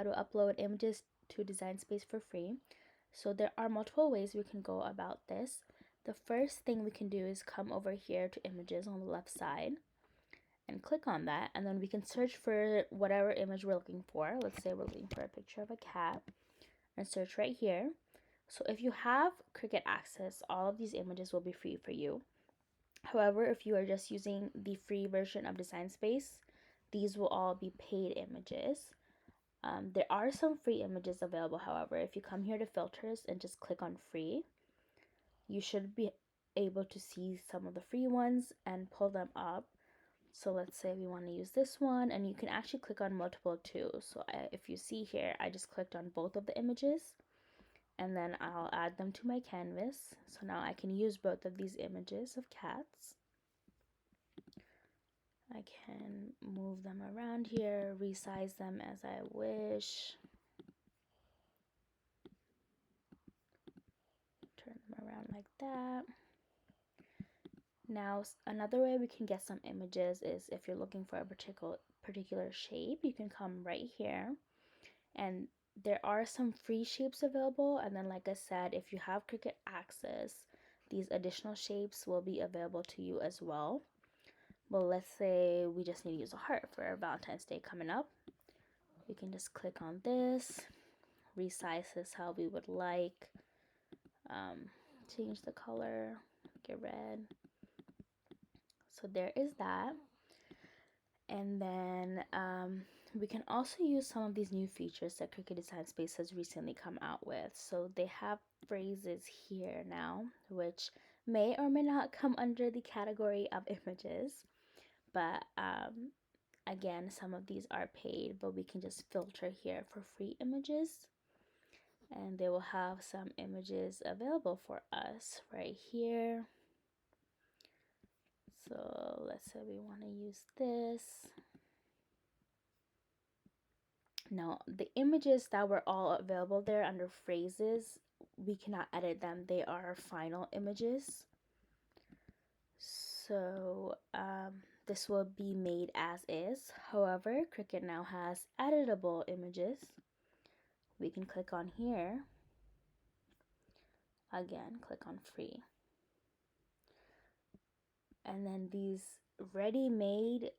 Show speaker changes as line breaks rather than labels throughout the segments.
how to upload images to Design Space for free. So there are multiple ways we can go about this. The first thing we can do is come over here to images on the left side and click on that, and then we can search for whatever image we're looking for. Let's say we're looking for a picture of a cat and search right here. So if you have Cricut Access, all of these images will be free for you. However, if you are just using the free version of Design Space, these will all be paid images. There are some free images available. However, if you come here to filters and just click on free, you should be able to see some of the free ones and pull them up. So let's say we want to use this one, and you can actually click on multiple too. So if you see here, I just clicked on both of the images, and then I'll add them to my canvas. So now I can use both of these images of cats. I can move them around here, resize them as I wish. Turn them around like that. Now, another way we can get some images is if you're looking for a particular shape, you can come right here, and there are some free shapes available. And then, like I said, if you have Cricut Access, these additional shapes will be available to you as well. Well, let's say we just need to use a heart for our Valentine's Day coming up. We can just click on this, resize this how we would like, change the color, get red. So there is that. And then we can also use some of these new features that Cricut Design Space has recently come out with. So they have phrases here now, which may or may not come under the category of images. But again, some of these are paid, but we can just filter here for free images. And they will have some images available for us right here. So let's say we want to use this. Now, the images that were all available there under phrases, we cannot edit them. They are final images. So this will be made as is. However, Cricut now has editable images. We can click on here. Again, click on free. And then these ready-made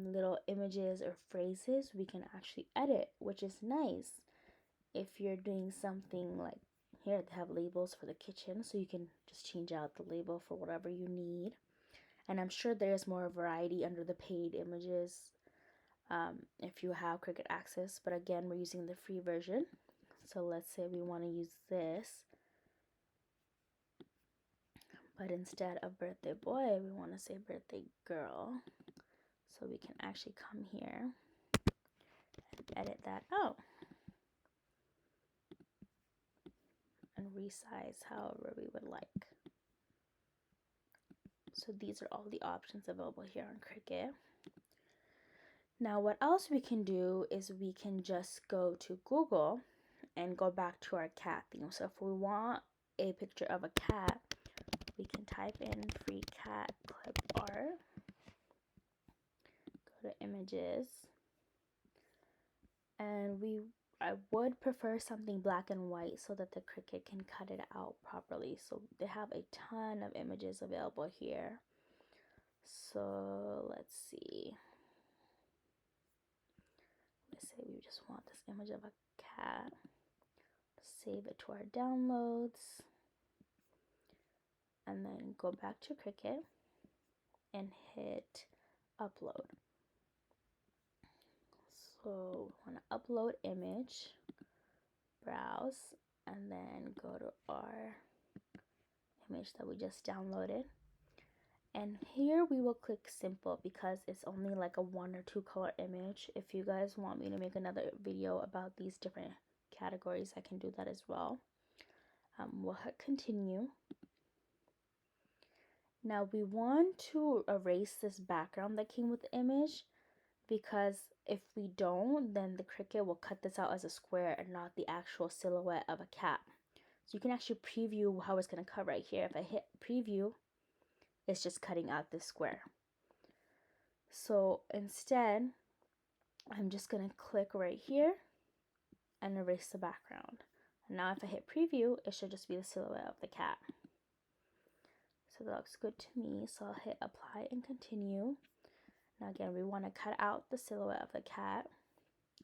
little images or phrases we can actually edit, which is nice. If you're doing something like here, they have labels for the kitchen, so you can just change out the label for whatever you need. And I'm sure there's more variety under the paid images if you have Cricut Access, but again, we're using the free version. So let's say we want to use this, but instead of birthday boy, we want to say birthday girl. So we can actually come here and edit that out and resize however we would like. So these are all the options available here on Cricut. Now what else we can do is we can just go to Google and go back to our cat theme. So if we want a picture of a cat, we can type in free cat clip art, go to images, and I would prefer something black and white so that the Cricut can cut it out properly. So they have a ton of images available here. So let's see. Let's say we just want this image of a cat. Save it to our downloads. And then go back to Cricut and hit upload. So we want to upload image, browse, and then go to our image that we just downloaded. And here we will click simple because it's only like a 1 or 2 color image. If you guys want me to make another video about these different categories, I can do that as well. We'll hit continue. Now we want to erase this background that came with the image, because if we don't, then the Cricut will cut this out as a square and not the actual silhouette of a cat. So you can actually preview how it's going to cut right here. If I hit preview, it's just cutting out this square. So instead, I'm just going to click right here and erase the background. And now if I hit preview, it should just be the silhouette of the cat. So that looks good to me. So I'll hit apply and continue. Now again, we want to cut out the silhouette of the cat.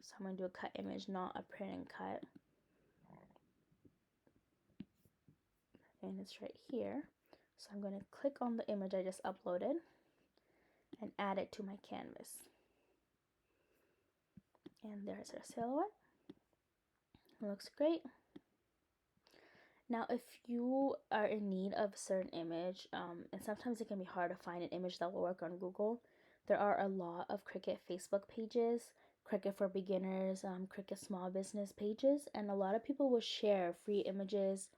So I'm going to do a cut image, not a print and cut. And it's right here. So I'm going to click on the image I just uploaded and add it to my canvas. And there's our silhouette. It looks great. Now, if you are in need of a certain image, and sometimes it can be hard to find an image that will work on Google, there are a lot of Cricut Facebook pages, Cricut for Beginners, Cricut Small Business pages, and a lot of people will share free images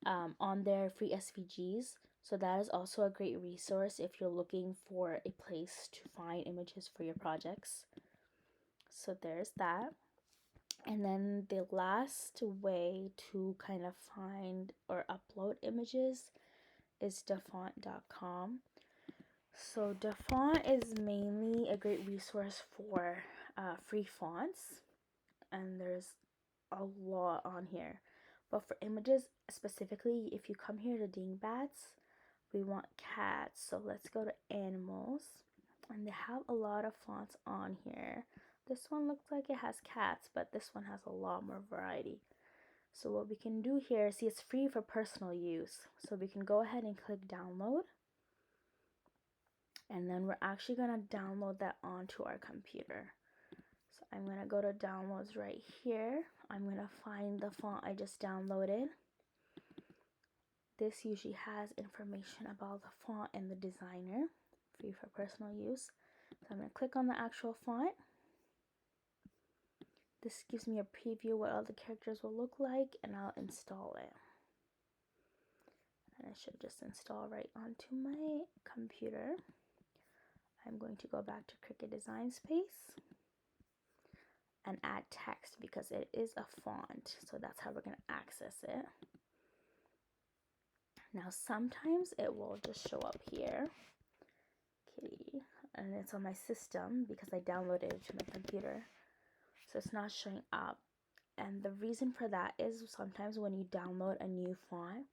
on their free SVGs. So that is also a great resource if you're looking for a place to find images for your projects. So there's that. And then the last way to kind of find or upload images is dafont.com. So Dafont is mainly a great resource for free fonts, and there's a lot on here. But for images specifically, if you come here to dingbats, we want cats. So let's go to animals, and they have a lot of fonts on here. This one looks like it has cats, but this one has a lot more variety. So what we can do here, see, it's free for personal use. So we can go ahead and click download. And then we're actually going to download that onto our computer. So I'm going to go to downloads right here. I'm going to find the font I just downloaded. This usually has information about the font and the designer, free for personal use. So I'm going to click on the actual font. This gives me a preview what all the characters will look like, and I'll install it. And it should just install right onto my computer. I'm going to go back to Cricut Design Space and add text because it is a font. So that's how we're going to access it. Now sometimes it will just show up here, kitty, and it's on my system because I downloaded it to my computer. So it's not showing up. And the reason for that is sometimes when you download a new font,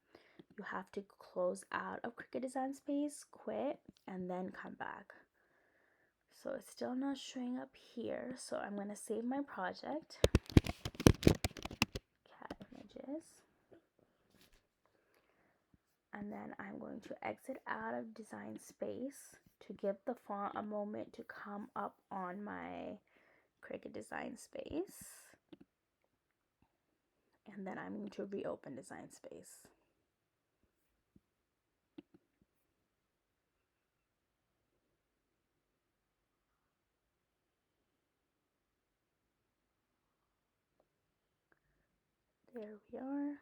you have to close out of Cricut Design Space, quit, and then come back. So it's still not showing up here. So I'm going to save my project, cat images. And then I'm going to exit out of Design Space to give the font a moment to come up on my Cricut Design Space. And then I'm going to reopen Design Space. There we are.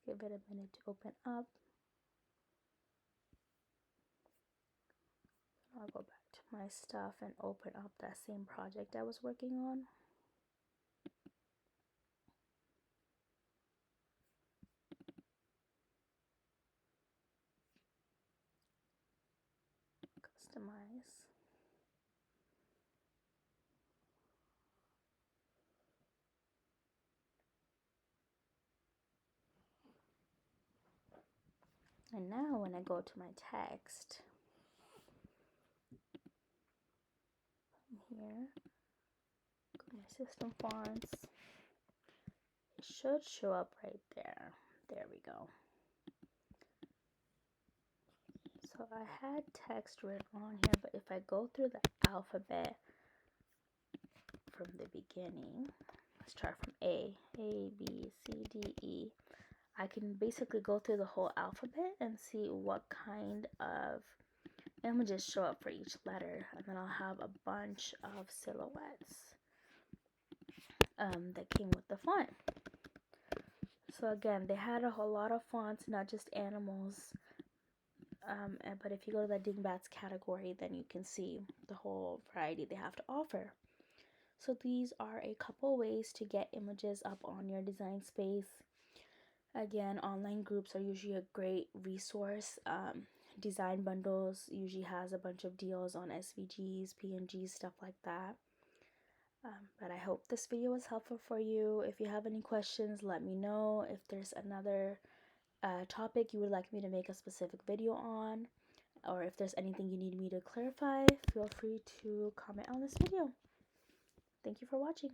Just give it a minute to open up. I'll go back to my stuff and open up that same project I was working on. Customize. And now when I go to my text, here, go to my system fonts, it should show up right there. There we go. So I had text written on here, but if I go through the alphabet from the beginning, let's start from A, B, C, D, E. I can basically go through the whole alphabet and see what kind of images show up for each letter, and then I'll have a bunch of silhouettes that came with the font. So again, they had a whole lot of fonts, not just animals, but if you go to the dingbats category, then you can see the whole variety they have to offer. So these are a couple ways to get images up on your design space. Again, online groups are usually a great resource. Design Bundles usually has a bunch of deals on SVGs, PNGs, stuff like that. But I hope this video was helpful for you. If you have any questions, let me know. If there's another topic you would like me to make a specific video on, or if there's anything you need me to clarify, feel free to comment on this video. Thank you for watching.